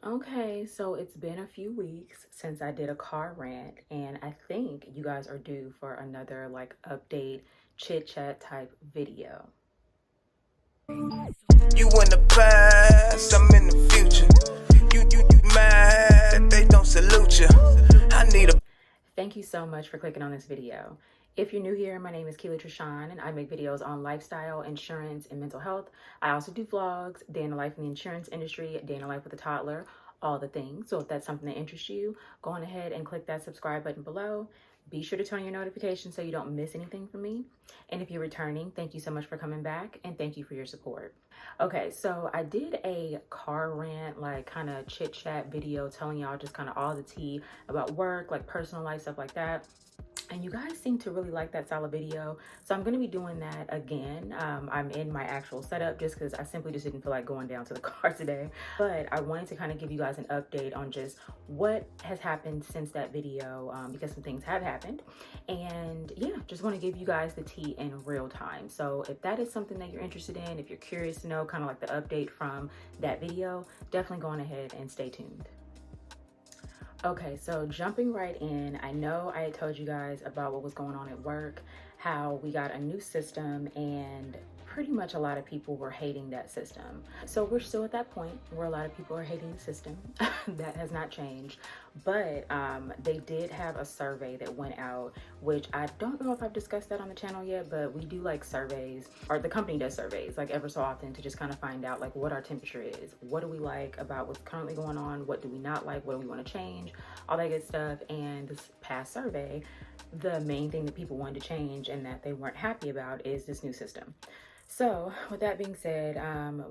Okay, so it's been a few weeks since I did a car rant, and I think you guys are due for another like update chit chat type video. You in the past, I'm in the future. You mad, they don't salute you. I need a Thank you so much for clicking on this video. If you're new here, my name is Keely Trishan, and I make videos on lifestyle, insurance, and mental health. I also do vlogs, day in the life in the insurance industry, day in the life with a toddler, all the things. So if that's something that interests you, go on ahead and click that subscribe button below. Be sure to turn on your notifications so you don't miss anything from me. And if you're returning, thank you so much for coming back, and thank you for your support. Okay, so I did a car rant, like kind of chit chat video telling y'all just kind of all the tea about work, like personal life, stuff like that. And you guys seem to really like that style of video, so I'm going to be doing that again. I'm in my actual setup just because I simply just didn't feel like going down to the car today, but I wanted to kind of give you guys an update on just what has happened since that video, because some things have happened. And yeah, just want to give you guys the tea in real time. So if that is something that you're interested in, if you're curious to know kind of like the update from that video, definitely go on ahead and stay tuned. Okay, so jumping right in, I know I had told you guys about what was going on at work, how we got a new system, and pretty much a lot of people were hating that system. So we're still at that point where a lot of people are hating the system. That has not changed, but they did have a survey that went out, which I don't know if I've discussed that on the channel yet, but we do like surveys, or the company does surveys like ever so often to just kind of find out like what our temperature is, what do we like about what's currently going on, what do we not like, what do we want to change, all that good stuff. And this past survey, the main thing that people wanted to change and that they weren't happy about is this new system. So with that being said,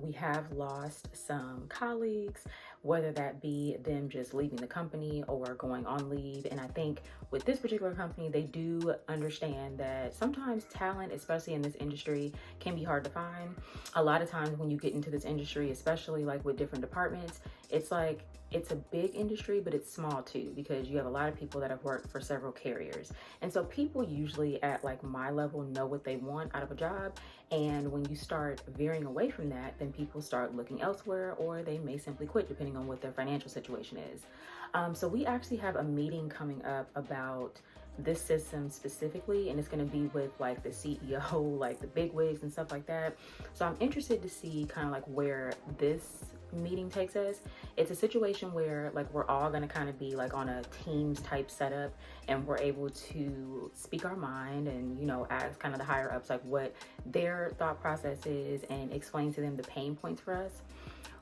we have lost some colleagues, whether that be them just leaving the company or going on leave. And I think with this particular company, they do understand that sometimes talent, especially in this industry, can be hard to find. A lot of times when you get into this industry, especially like with different departments, it's like it's a big industry, but it's small too, because you have a lot of people that have worked for several carriers. And so people usually at like my level know what they want out of a job. And when you start veering away from that, then people start looking elsewhere, or they may simply quit depending on what their financial situation is. So we actually have a meeting coming up about this system specifically, and it's going to be with like the CEO, like the big wigs and stuff like that. So I'm interested to see kind of like where this meeting takes us. It's a situation where like we're all going to kind of be like on a Teams type setup, and we're able to speak our mind and, you know, ask kind of the higher ups like what their thought process is and explain to them the pain points for us.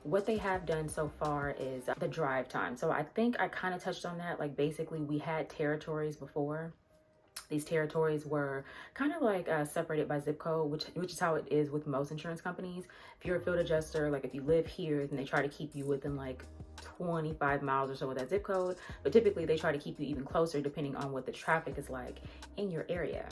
What they have done so far is the drive time. So I think I kind of touched on that. Like basically we had territories before. These territories were kind of like separated by zip code, which is how it is with most insurance companies. If you're a field adjuster, like if you live here, then they try to keep you within like 25 miles or so of that zip code, but typically they try to keep you even closer depending on what the traffic is like in your area.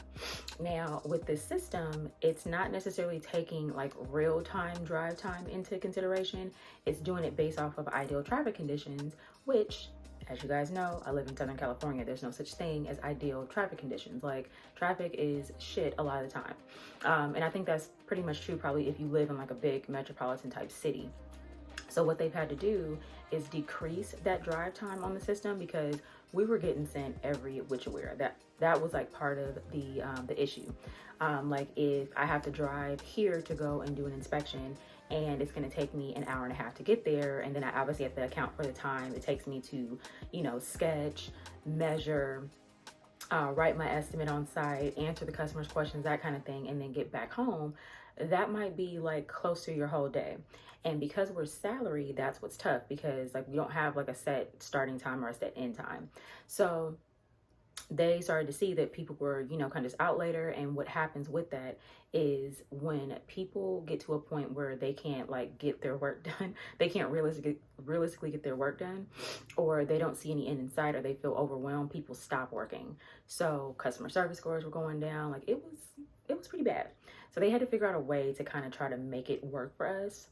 Now with this system, it's not necessarily taking like real-time drive time into consideration. It's doing it based off of ideal traffic conditions, which, as you guys know, I live in Southern California. There's no such thing as ideal traffic conditions. Like traffic is shit a lot of the time. And I think that's pretty much true probably if you live in like a big metropolitan type city. So what they've had to do is decrease that drive time on the system, because we were getting sent every which way. That was like part of the issue. Like if I have to drive here to go and do an inspection, and it's going to take me an hour and a half to get there, and then I obviously have to account for the time it takes me to, you know, sketch, measure, write my estimate on site, answer the customer's questions, that kind of thing, and then get back home. That might be like close to your whole day. And because we're salary, that's what's tough, because like we don't have like a set starting time or a set end time. So they started to see that people were, you know, kind of just out later. And what happens with that is when people get to a point where they can't like get their work done, they can't realistically get their work done, or they don't see any end in sight, or they feel overwhelmed, people stop working. So customer service scores were going down. Like it was pretty bad. So they had to figure out a way to kind of try to make it work for us.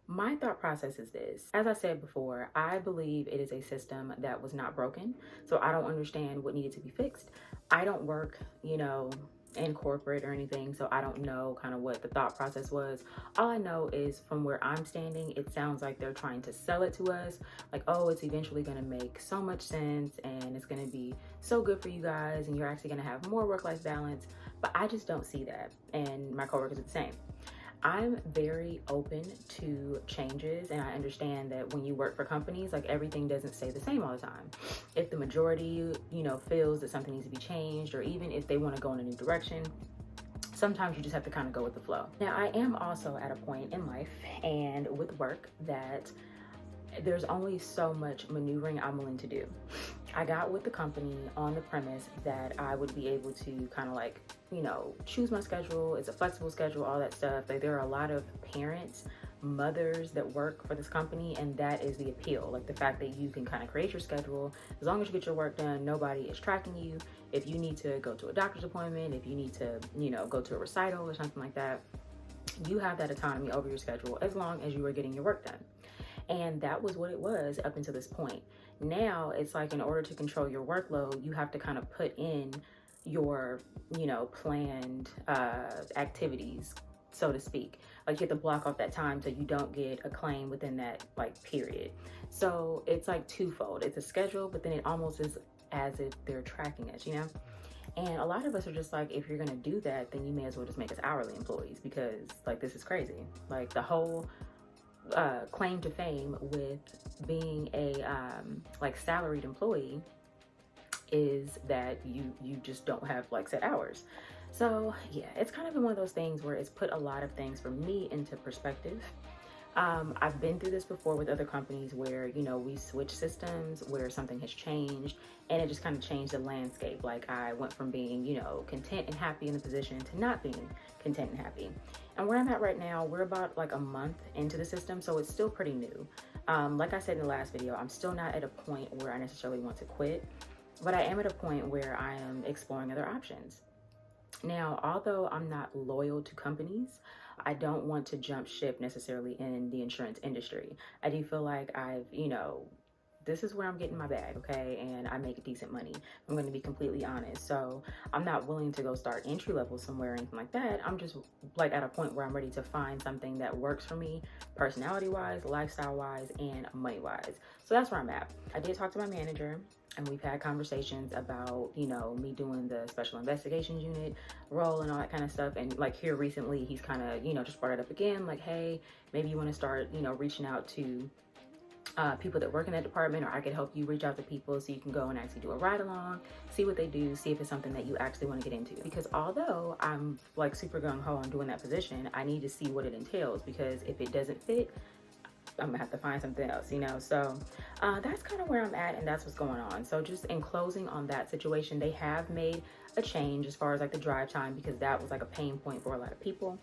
My thought process is this. As I said before, I believe it is a system that was not broken. So I don't understand what needed to be fixed. I don't work, you know, in corporate or anything, so I don't know kind of what the thought process was. All I know is from where I'm standing, it sounds like they're trying to sell it to us, like, oh, it's eventually going to make so much sense and it's going to be so good for you guys and you're actually going to have more work-life balance. But I just don't see that, and my coworkers are the same. I'm very open to changes, and I understand that when you work for companies, like, everything doesn't stay the same all the time. If the majority, feels that something needs to be changed, or even if they want to go in a new direction, sometimes you just have to kind of go with the flow. Now, I am also at a point in life and with work that there's only so much maneuvering I'm willing to do. I got with the company on the premise that I would be able to kind of like, choose my schedule. It's a flexible schedule, all that stuff. Like, there are a lot of parents, mothers that work for this company, and that is the appeal. Like, the fact that you can kind of create your schedule. As long as you get your work done, nobody is tracking you. If you need to go to a doctor's appointment, if you need to, go to a recital or something like that, you have that autonomy over your schedule as long as you are getting your work done. And that was what it was up until this point. Now it's like, in order to control your workload, you have to kind of put in your, planned activities, so to speak. Like, you have to block off that time so you don't get a claim within that period. So it's like twofold. It's a schedule, but then it almost is as if they're tracking us, And a lot of us are just like, if you're gonna do that, then you may as well just make us hourly employees, because like, this is crazy. Like, the whole claim to fame with being a salaried employee is that you just don't have like set hours. So yeah, it's kind of been one of those things where it's put a lot of things for me into perspective. I've been through this before with other companies where, we switch systems, where something has changed and it just kind of changed the landscape. Like, I went from being, content and happy in the position to not being content and happy. And where I'm at right now, we're about like a month into the system, so it's still pretty new. Like I said in the last video, I'm still not at a point where I necessarily want to quit, but I am at a point where I am exploring other options. Now, although I'm not loyal to companies, I don't want to jump ship necessarily in the insurance industry. I do feel like this is where I'm getting my bag, okay? And I make decent money. I'm going to be completely honest. So I'm not willing to go start entry level somewhere or anything like that. I'm just like at a point where I'm ready to find something that works for me, personality wise, lifestyle wise, and money wise. So that's where I'm at. I did talk to my manager, and we've had conversations about, me doing the special investigations unit role and all that kind of stuff. And like, here recently, he's kind of, just brought it up again, like, hey, maybe you want to start, reaching out to people that work in that department, or I could help you reach out to people so you can go and actually do a ride along, see what they do, see if it's something that you actually want to get into. Because although I'm like super gung-ho on doing that position, I need to see what it entails, because if it doesn't fit, I'm gonna have to find something else, So that's kind of where I'm at, and that's what's going on. So just in closing on that situation, they have made a change as far as like the drive time, because that was like a pain point for a lot of people.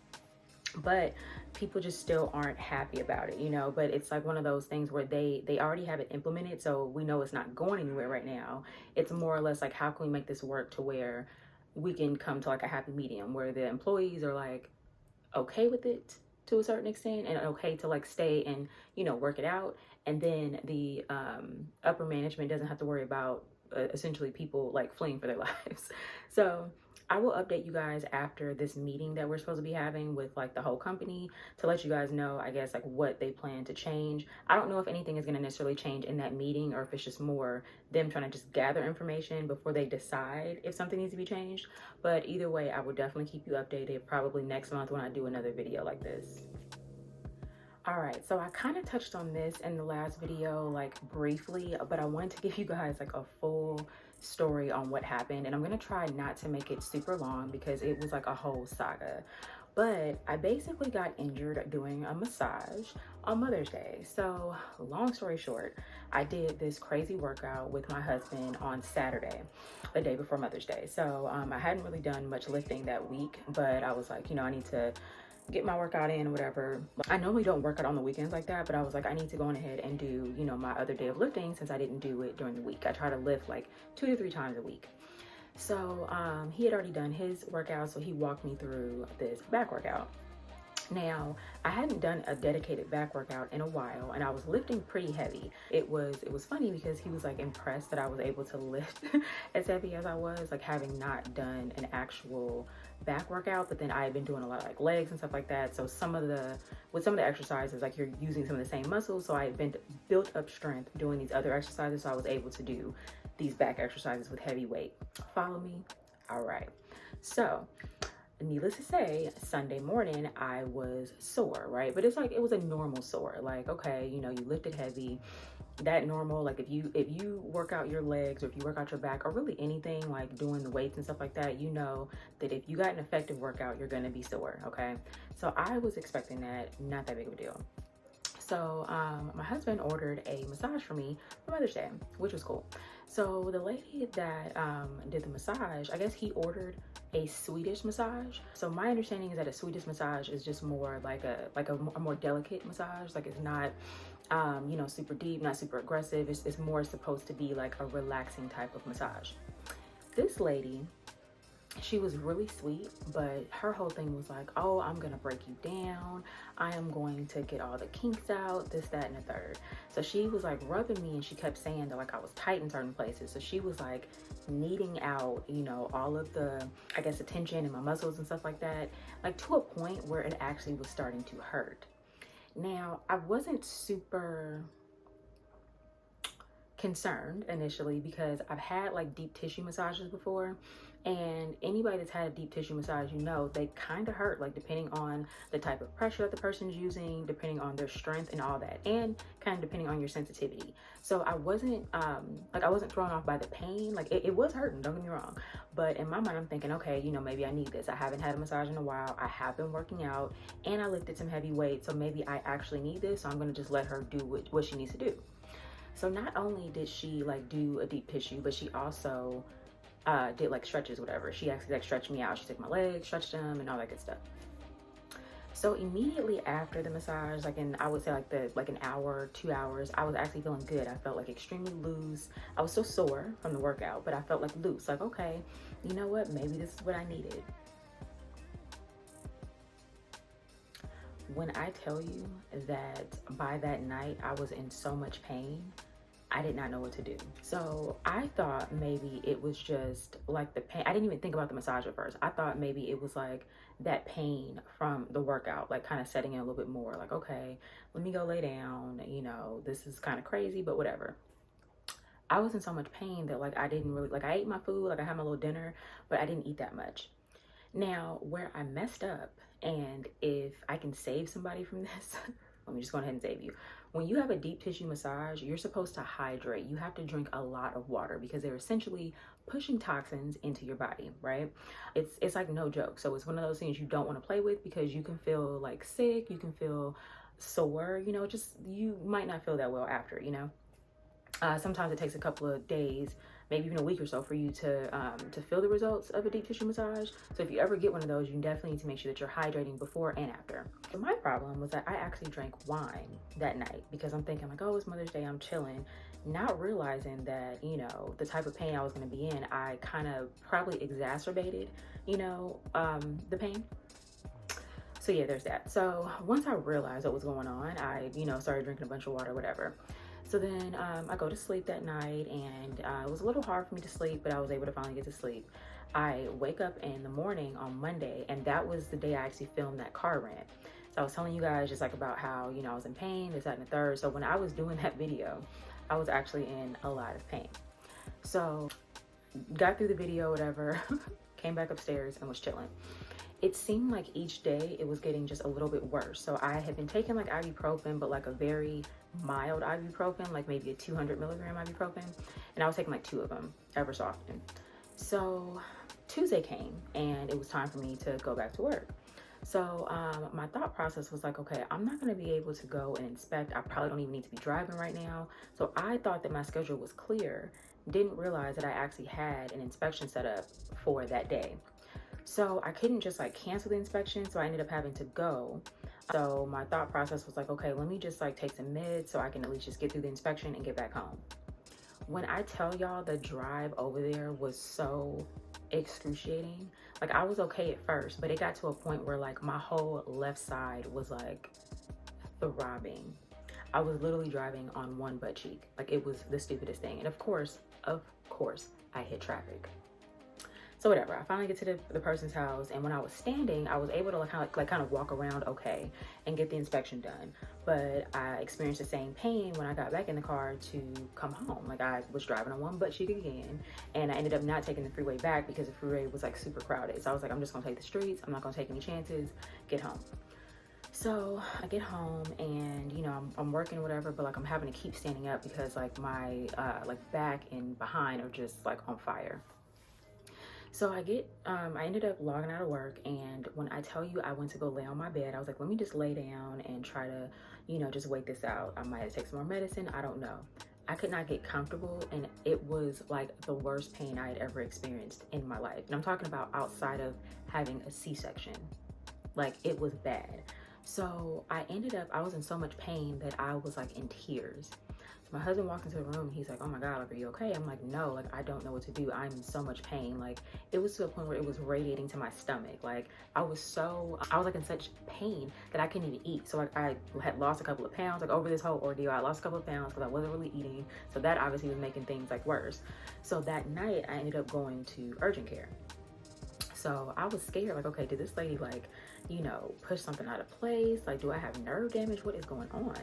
But people just still aren't happy about it, but it's like one of those things where they already have it implemented, so we know it's not going anywhere right now. It's more or less like, how can we make this work to where we can come to like a happy medium where the employees are like okay with it to a certain extent, and okay to like stay and work it out, and then the upper management doesn't have to worry about essentially people like fleeing for their lives. So I will update you guys after this meeting that we're supposed to be having with like the whole company, to let you guys know, I guess, like what they plan to change. I don't know if anything is going to necessarily change in that meeting, or if it's just more them trying to just gather information before they decide if something needs to be changed. But either way, I will definitely keep you updated probably next month when I do another video like this. All right, so I kind of touched on this in the last video, like briefly, but I wanted to give you guys like a full story on what happened, and I'm gonna try not to make it super long because it was like a whole saga. But I basically got injured doing a massage on Mother's Day. So long story short, I did this crazy workout with my husband on Saturday, the day before Mother's Day. So I hadn't really done much lifting that week, but I was like, I need to get my workout in or whatever. I normally don't work out on the weekends like that, but I was like, I need to go on ahead and do, my other day of lifting, since I didn't do it during the week. I try to lift like 2 to 3 times a week. So he had already done his workout, so he walked me through this back workout. Now, I hadn't done a dedicated back workout in a while, and I was lifting pretty heavy. It was funny because he was like impressed that I was able to lift as heavy as I was, like having not done an actual back workout, but then I had been doing a lot of like legs and stuff like that. So with some of the exercises, like you're using some of the same muscles. So I had been built up strength doing these other exercises. So I was able to do these back exercises with heavy weight. Follow me? All right. So needless to say, Sunday morning I was sore, right? But it's like it was a normal sore. Like, okay, you know, you lifted heavy, that normal, like if you work out your legs or if you work out your back or really anything like doing the weights and stuff like that, you know that if you got an effective workout, you're gonna be sore, okay? So I was expecting that, not that big of a deal. So my husband ordered a massage for me for Mother's Day, which was cool. So the lady that did the massage, I guess he ordered a Swedish massage. So my understanding is that a Swedish massage is just more like a more delicate massage. Like it's not, you know, super deep, not super aggressive. It's more supposed to be like a relaxing type of massage. This lady, she was really sweet, but her whole thing was like, oh, I'm gonna break you down. I am going to get all the kinks out, this, that, and the third. So she was like rubbing me and she kept saying that like I was tight in certain places. So she was like kneading out, you know, all of the, I guess, the tension in my muscles and stuff like that, like to a point where it actually was starting to hurt. Now, I wasn't super concerned initially because I've had like deep tissue massages before, and anybody that's had a deep tissue massage, you know, they kind of hurt, like depending on the type of pressure that the person's using, depending on their strength and all that, and kind of depending on your sensitivity. So I wasn't like I wasn't thrown off by the pain. Like it was hurting, don't get me wrong, but in my mind I'm thinking, okay, you know, maybe I need this. I haven't had a massage in a while, I have been working out, and I lifted some heavy weight, so maybe I actually need this. So I'm gonna just let her do what she needs to do. So not only did she like do a deep tissue, but she also did like stretches, whatever. She actually like stretched me out. She took my legs, stretched them, and all that good stuff. So immediately after the massage, like I would say like an hour, 2 hours, I was actually feeling good. I felt like extremely loose. I was still sore from the workout, but I felt like loose. Like, okay, you know what? Maybe this is what I needed. When I tell you that by that night I was in so much pain, I did not know what to do. So I thought maybe it was just like the pain. I didn't even think about the massage at first. I thought maybe it was like that pain from the workout, like kind of setting in a little bit more, like, okay, let me go lay down. You know, this is kind of crazy, but whatever. I was in so much pain that like I didn't really, like I ate my food, like I had my little dinner, but I didn't eat that much. Now, where I messed up, and if I can save somebody from this, let me just go ahead and save you. When you have a deep tissue massage, you're supposed to hydrate. You have to drink a lot of water because they're essentially pushing toxins into your body, right? It's like no joke. So it's one of those things you don't want to play with because you can feel like sick, you can feel sore, you know, just you might not feel that well after, you know. Sometimes it takes a couple of days, maybe even a week or so for you to feel the results of a deep tissue massage. So if you ever get one of those, you definitely need to make sure that you're hydrating before and after. So my problem was that I actually drank wine that night because I'm thinking like, oh, it's Mother's Day, I'm chilling, not realizing that, you know, the type of pain I was going to be in, I kind of probably exacerbated, you know, the pain. So yeah, there's that. So once I realized what was going on, I, you know, started drinking a bunch of water, whatever. So then I go to sleep that night, and it was a little hard for me to sleep, but I was able to finally get to sleep. I wake up in the morning on Monday, and that was the day I actually filmed that car rant. So I was telling you guys just like about how, you know, I was in pain, this, that, and the third. So when I was doing that video, I was actually in a lot of pain. So got through the video, whatever, came back upstairs and was chilling. It seemed like each day it was getting just a little bit worse. So I had been taking like ibuprofen, but like a very mild ibuprofen, like maybe a 200 milligram ibuprofen. And I was taking like 2 of them ever so often. So Tuesday came and it was time for me to go back to work. So my thought process was like, okay, I'm not going to be able to go and inspect. I probably don't even need to be driving right now. So I thought that my schedule was clear. Didn't realize that I actually had an inspection set up for that day. So I couldn't just like cancel the inspection. So I ended up having to go. So my thought process was like, okay, let me just like take some meds so I can at least just get through the inspection and get back home. When I tell y'all the drive over there was so excruciating, like I was okay at first, but it got to a point where like my whole left side was like throbbing. I was literally driving on one butt cheek. Like it was the stupidest thing. And of course, I hit traffic. So whatever, I finally get to the person's house, and when I was standing, I was able to kind of walk around okay and get the inspection done. But I experienced the same pain when I got back in the car to come home. Like I was driving on one butt cheek again, and I ended up not taking the freeway back because the freeway was like super crowded. So I was like, I'm just gonna take the streets. I'm not gonna take any chances. Get home. So I get home, and you know, I'm working whatever, but like I'm having to keep standing up because like my like back and behind are just like on fire. So I ended up logging out of work, and when I tell you I went to go lay on my bed, I was like, let me just lay down and try to, you know, just wait this out. I might have to take some more medicine, I don't know. I could not get comfortable, and it was like the worst pain I had ever experienced in my life. And I'm talking about outside of having a C-section. Like it was bad. So I was in so much pain that I was like in tears. My husband walked into the room, he's like, oh my God, like, are you okay? I'm like, no, like, I don't know what to do. I'm in so much pain. Like, it was to a point where it was radiating to my stomach. Like, I was like in such pain that I couldn't even eat. So like, I had lost a couple of pounds, like over this whole ordeal, I lost a couple of pounds because I wasn't really eating. So that obviously was making things like worse. So that night I ended up going to urgent care. So I was scared, like, okay, did this lady like, you know, push something out of place? Like, do I have nerve damage? What is going on?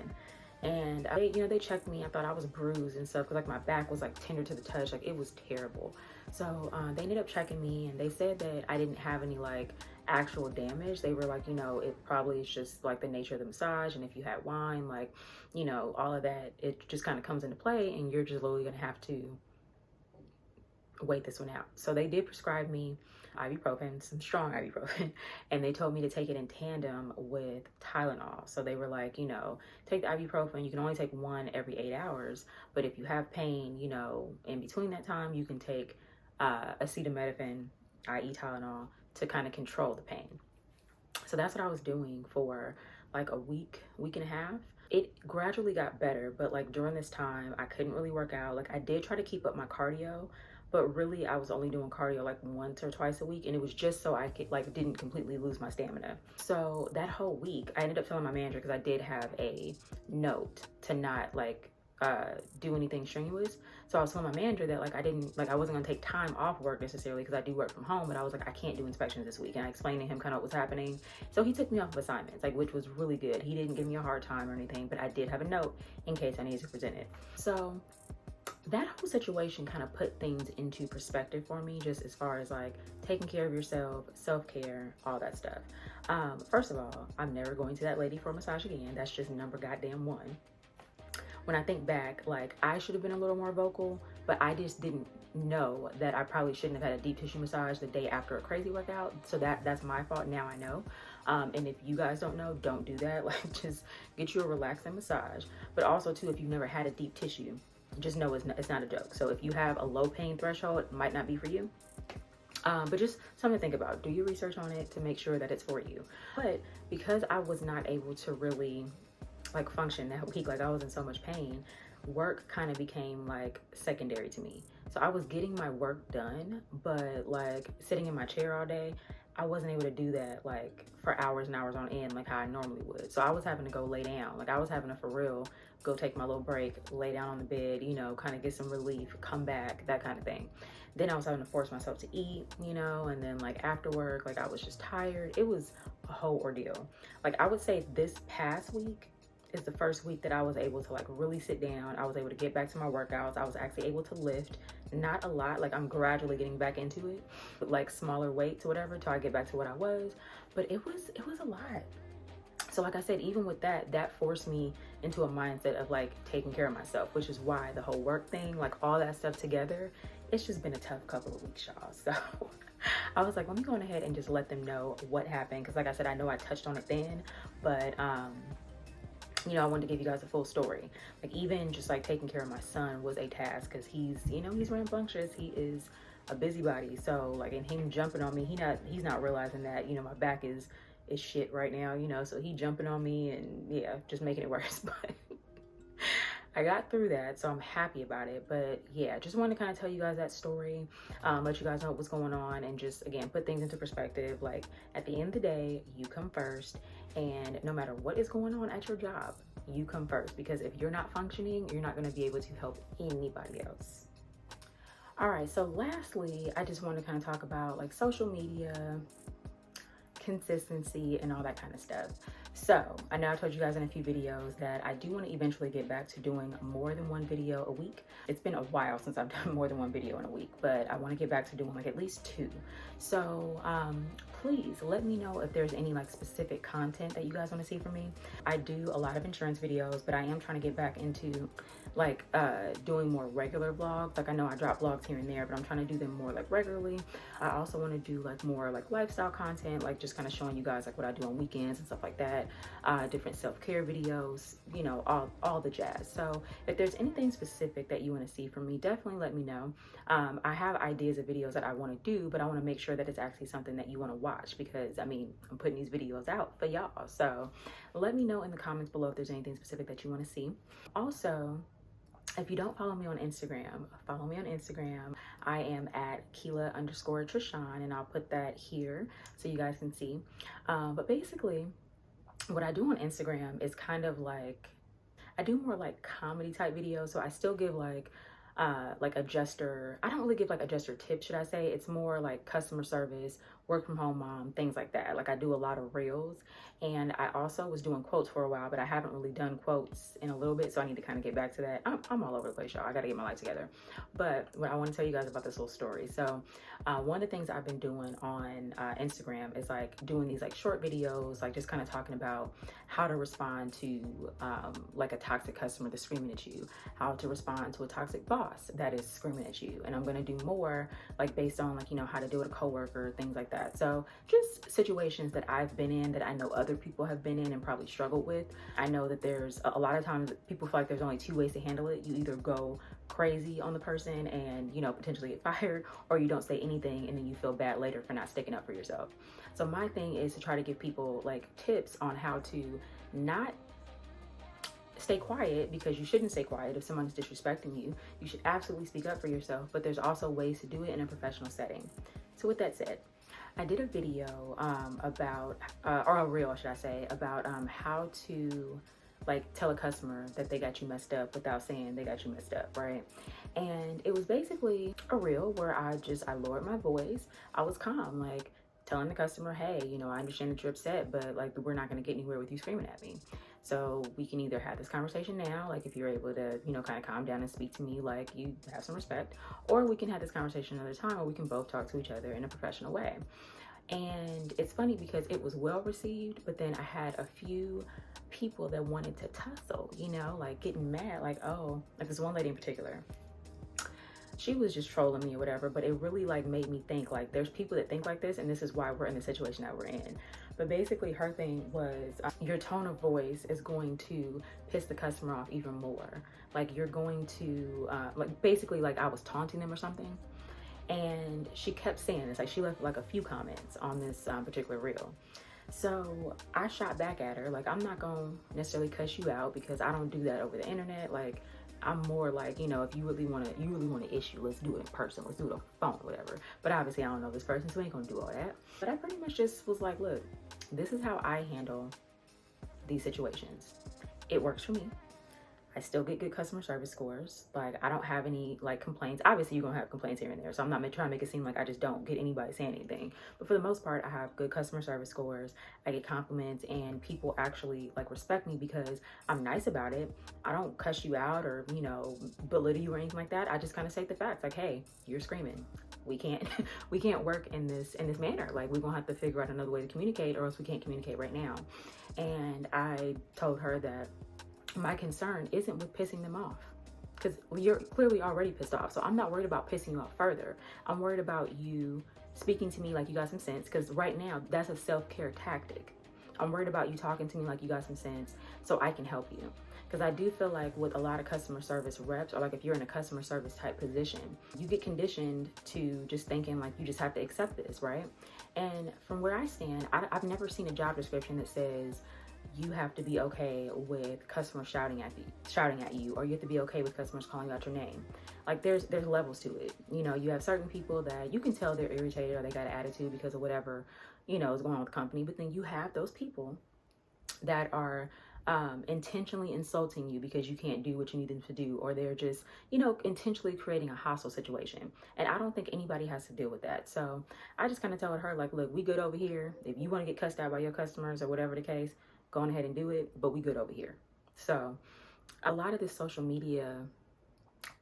And they checked me. I thought I was bruised and stuff because like my back was like tender to the touch. Like it was terrible. So they ended up checking me, and they said that I didn't have any like actual damage. They were like, you know, it probably is just like the nature of the massage, and if you had wine, like, you know, all of that, it just kind of comes into play, and you're just literally gonna have to wait this one out. So they did prescribe me ibuprofen, some strong ibuprofen, and they told me to take it in tandem with Tylenol. So they were like, you know, take the ibuprofen, you can only take one every 8 hours, but if you have pain, you know, in between that time, you can take acetaminophen, i.e. Tylenol, to kind of control the pain. So that's what I was doing for like a week and a half. It gradually got better, but like during this time, I couldn't really work out. Like I did try to keep up my cardio, but really I was only doing cardio like once or twice a week, and it was just so I could like didn't completely lose my stamina. So that whole week I ended up telling my manager, because I did have a note to not like do anything strenuous. So I was telling my manager that like I wasn't gonna take time off work necessarily because I do work from home, but I was like, I can't do inspections this week. And I explained to him kind of what was happening. So he took me off of assignments, like, which was really good. He didn't give me a hard time or anything, but I did have a note in case I needed to present it. So that whole situation kind of put things into perspective for me, just as far as like taking care of yourself, self-care, all that stuff. First of all, I'm never going to that lady for a massage again. That's just number goddamn one. When I think back, like I should have been a little more vocal, but I just didn't know that I probably shouldn't have had a deep tissue massage the day after a crazy workout. So that's my fault. Now I know. And if you guys don't know, don't do that. Like just get you a relaxing massage. But also too, if you've never had a deep tissue, just know it's not a joke. So if you have a low pain threshold, it might not be for you. But just something to think about. Do your research on it to make sure that it's for you. But because I was not able to really like function that week, like I was in so much pain, work kind of became like secondary to me. So I was getting my work done, but like sitting in my chair all day, I wasn't able to do that like for hours and hours on end like how I normally would. So I was having to go lay down. Like I was having to for real go take my little break, lay down on the bed, you know, kind of get some relief, come back, that kind of thing. Then I was having to force myself to eat, you know, and then like after work, like I was just tired. It was a whole ordeal. Like I would say this past week is the first week that I was able to like really sit down. I was able to get back to my workouts. I was actually able to lift, not a lot. Like I'm gradually getting back into it with like smaller weights or whatever till I get back to what I was. But it was a lot. So like I said, even with that forced me into a mindset of like taking care of myself, which is why the whole work thing, like all that stuff together, it's just been a tough couple of weeks, y'all. So I was like, let me go on ahead and just let them know what happened. Cause like I said, I know I touched on it then, but you know, I wanted to give you guys a full story. Like even just like taking care of my son was a task, because he's, you know, he's rambunctious. He is a busybody. So like, and him jumping on me, he's not realizing that, you know, my back is shit right now, you know, so he jumping on me and yeah, just making it worse. But I got through that, so I'm happy about it. But yeah, just wanted to kind of tell you guys that story, let you guys know what's going on, and just again put things into perspective. Like at the end of the day, you come first, and no matter what is going on at your job, you come first, because if you're not functioning, you're not going to be able to help anybody else. All right, so lastly, I just want to kind of talk about like social media, consistency, and all that kind of stuff. So I know I told you guys in a few videos that I do want to eventually get back to doing more than one video a week. It's been a while since I've done more than one video in a week, but I want to get back to doing like at least 2. So please let me know if there's any like specific content that you guys want to see from me. I do a lot of insurance videos, but I am trying to get back into like doing more regular vlogs. Like I know I drop vlogs here and there, but I'm trying to do them more like regularly. I also want to do like more like lifestyle content, like just kind of showing you guys like what I do on weekends and stuff like that, different self-care videos, you know, all the jazz. So if there's anything specific that you want to see from me, definitely let me know. I have ideas of videos that I want to do, but I want to make sure that it's actually something that you want to watch, because I mean, I'm putting these videos out for y'all. So let me know in the comments below if there's anything specific that you want to see. Also, if you don't follow me on Instagram, follow me on Instagram. I am at Keila_Trishan, and I'll put that here so you guys can see. But basically, what I do on Instagram is kind of like, I do more like comedy type videos. So I still give like adjuster, I don't really give like adjuster tips, should I say. It's more like customer service, work from home mom, things like that. Like I do a lot of reels, and I also was doing quotes for a while, but I haven't really done quotes in a little bit, so I need to kind of get back to that. I'm all over the place, y'all. I gotta get my life together. But what I want to tell you guys about this little story. So one of the things I've been doing on Instagram is like doing these like short videos, like just kind of talking about how to respond to like a toxic customer that's screaming at you, how to respond to a toxic boss that is screaming at you. And I'm gonna do more like based on like, you know, how to deal with a coworker, things like that. So just situations that I've been in that I know other people have been in and probably struggled with. I know that there's a lot of times people feel like there's only 2 ways to handle it. You either go crazy on the person and, you know, potentially get fired, or you don't say anything and then you feel bad later for not sticking up for yourself. So my thing is to try to give people like tips on how to not stay quiet, because you shouldn't stay quiet. If someone's disrespecting you, you should absolutely speak up for yourself, but there's also ways to do it in a professional setting. So with that said, I did a video about, or a reel, should I say, about how to like tell a customer that they got you messed up without saying they got you messed up, right? And it was basically a reel where I lowered my voice. I was calm, like telling the customer, hey, you know, I understand that you're upset, but like we're not going to get anywhere with you screaming at me. So we can either have this conversation now, like if you're able to, you know, kind of calm down and speak to me like you have some respect, or we can have this conversation another time where we can both talk to each other in a professional way. And it's funny because it was well received, but then I had a few people that wanted to tussle, you know, like getting mad, like, oh, like this one lady in particular, she was just trolling me or whatever, but it really like made me think like there's people that think like this, and this is why we're in the situation that we're in. But basically her thing was your tone of voice is going to piss the customer off even more. Like you're going to like basically like I was taunting them or something. And she kept saying this, like she left like a few comments on this particular reel. So I shot back at her, like I'm not gonna necessarily cuss you out because I don't do that over the internet. Like I'm more like, you know, if you really want to issue, let's do it in person, let's do it on the phone, whatever. But obviously I don't know this person, so I ain't gonna do all that. But I pretty much just was like, look, this is how I handle these situations. It works for me. I still get good customer service scores. Like I don't have any like complaints. Obviously you're gonna have complaints here and there, so I'm not trying to make it seem like I just don't get anybody saying anything. But for the most part, I have good customer service scores. I get compliments, and people actually like respect me because I'm nice about it. I don't cuss you out or, you know, belittle you or anything like that. I just kind of state the facts, like, hey, you're screaming. We can't work in this manner. Like we're gonna have to figure out another way to communicate, or else we can't communicate right now. And I told her that my concern isn't with pissing them off, because you're clearly already pissed off. So I'm not worried about pissing you off further. I'm worried about you speaking to me like you got some sense, because right now that's a self-care tactic. I'm worried about you talking to me like you got some sense so I can help you. Because I do feel like with a lot of customer service reps, or like if you're in a customer service type position, you get conditioned to just thinking like you just have to accept this, right? And from where I stand, I've never seen a job description that says you have to be okay with customers shouting at you, or you have to be okay with customers calling out your name. Like there's levels to it. You know, you have certain people that you can tell they're irritated or they got an attitude because of whatever, you know, is going on with the company. But then you have those people that are intentionally insulting you because you can't do what you need them to do, or they're just, you know, intentionally creating a hostile situation. And I don't think anybody has to deal with that. So I just kind of told her, like, look, we good over here. If you want to get cussed out by your customers or whatever the case, go on ahead and do it, but we good over here. So a lot of this social media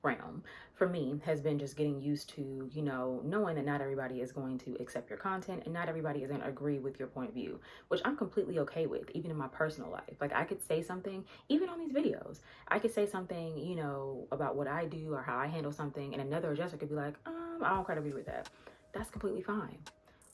realm for me has been just getting used to, you know, knowing that not everybody is going to accept your content and not everybody is going to agree with your point of view, which I'm completely okay with, even in my personal life. Like I could say something, even on these videos, I could say something, you know, about what I do or how I handle something, and another adjuster could be like, I don't quite agree with that. That's completely fine.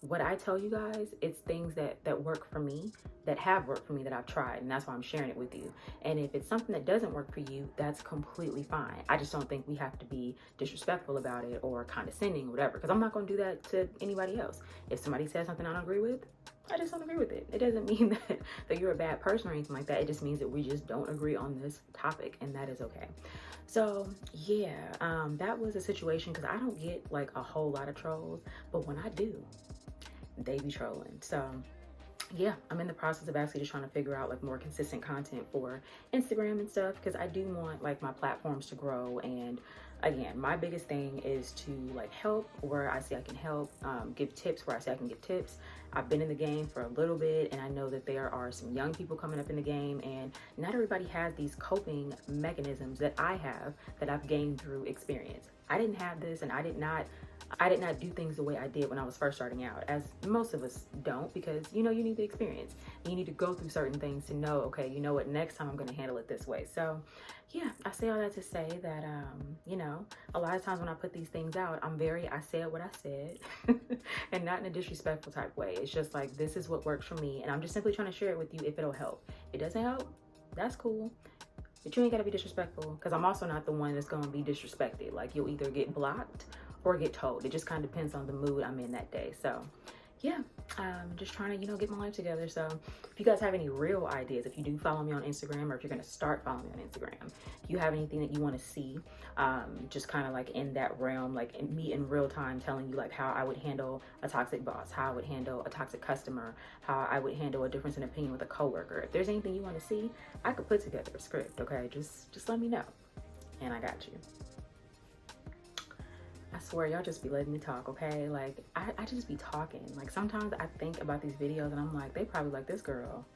What I tell you guys, it's things that work for me, that have worked for me, that I've tried, and that's why I'm sharing it with you. And if it's something that doesn't work for you, that's completely fine. I just don't think we have to be disrespectful about it or condescending or whatever, because I'm not going to do that to anybody else. If somebody says something I don't agree with, I just don't agree with it. It doesn't mean that you're a bad person or anything like that. It just means that we just don't agree on this topic, and that is okay. So yeah, that was a situation, because I don't get like a whole lot of trolls, but when I do, they be trolling. So yeah, I'm in the process of actually just trying to figure out like more consistent content for Instagram and stuff, because I do want like my platforms to grow. And again, my biggest thing is to like help where I see I can help, give tips where I see I can give tips. I've been in the game for a little bit, and I know that there are some young people coming up in the game, and not everybody has these coping mechanisms that I have, that I've gained through experience. I didn't have this, and I did not do things the way I did when I was first starting out, as most of us don't, because, you know, you need the experience. You need to go through certain things to know, okay, you know what, next time I'm going to handle it this way. So yeah, I say all that to say that, you know, a lot of times when I put these things out, I said what I said and not in a disrespectful type way. It's just like, this is what works for me, and I'm just simply trying to share it with you if it'll help. If it doesn't help, that's cool. But you ain't got to be disrespectful, because I'm also not the one that's going to be disrespected. Like, you'll either get blocked or get told. It just kind of depends on the mood I'm in that day. So yeah, just trying to, you know, get my life together. So if you guys have any real ideas, if you do follow me on Instagram, or if you're going to start following me on Instagram, if you have anything that you want to see, just kind of like in that realm, like me in real time telling you like how I would handle a toxic boss, how I would handle a toxic customer, how I would handle a difference in opinion with a coworker. If there's anything you want to see, I could put together a script. Okay, just let me know, and I got you. I swear, y'all just be letting me talk, okay? Like, I just be talking. Like, sometimes I think about these videos and I'm like, they probably like, this girl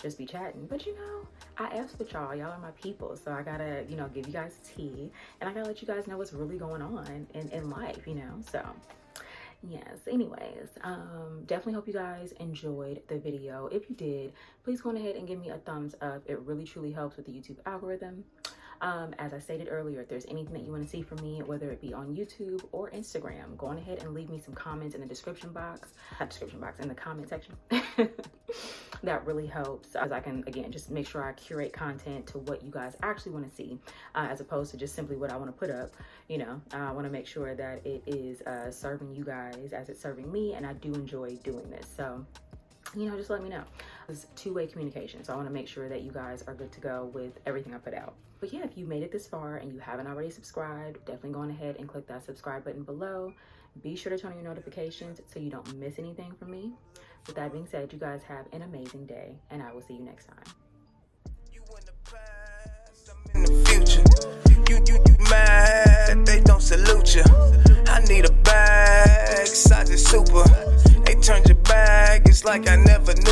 just be chatting. But, you know, I asked with y'all. Y'all are my people. So I gotta, you know, give you guys tea. And I gotta let you guys know what's really going on in life, you know? So, yes. Anyways, definitely hope you guys enjoyed the video. If you did, please go ahead and give me a thumbs up. It really, truly helps with the YouTube algorithm. As I stated earlier, if there's anything that you want to see from me, whether it be on YouTube or Instagram, go on ahead and leave me some comments in the in the comment section. That really helps, as I can, again, just make sure I curate content to what you guys actually want to see, as opposed to just simply what I want to put up. You know, I want to make sure that it is serving you guys as it's serving me, and I do enjoy doing this. So, you know, just let me know. It's two-way communication, so I want to make sure that you guys are good to go with everything I put out. But yeah, if you made it this far and you haven't already subscribed, definitely go on ahead and click that subscribe button below. Be sure to turn on your notifications so you don't miss anything from me. With that being said, you guys have an amazing day, and I will see you next time. You in the past, I'm in the future. You mad that they don't salute you. I need a bag, size is super. They turned your bag, it's like I never knew.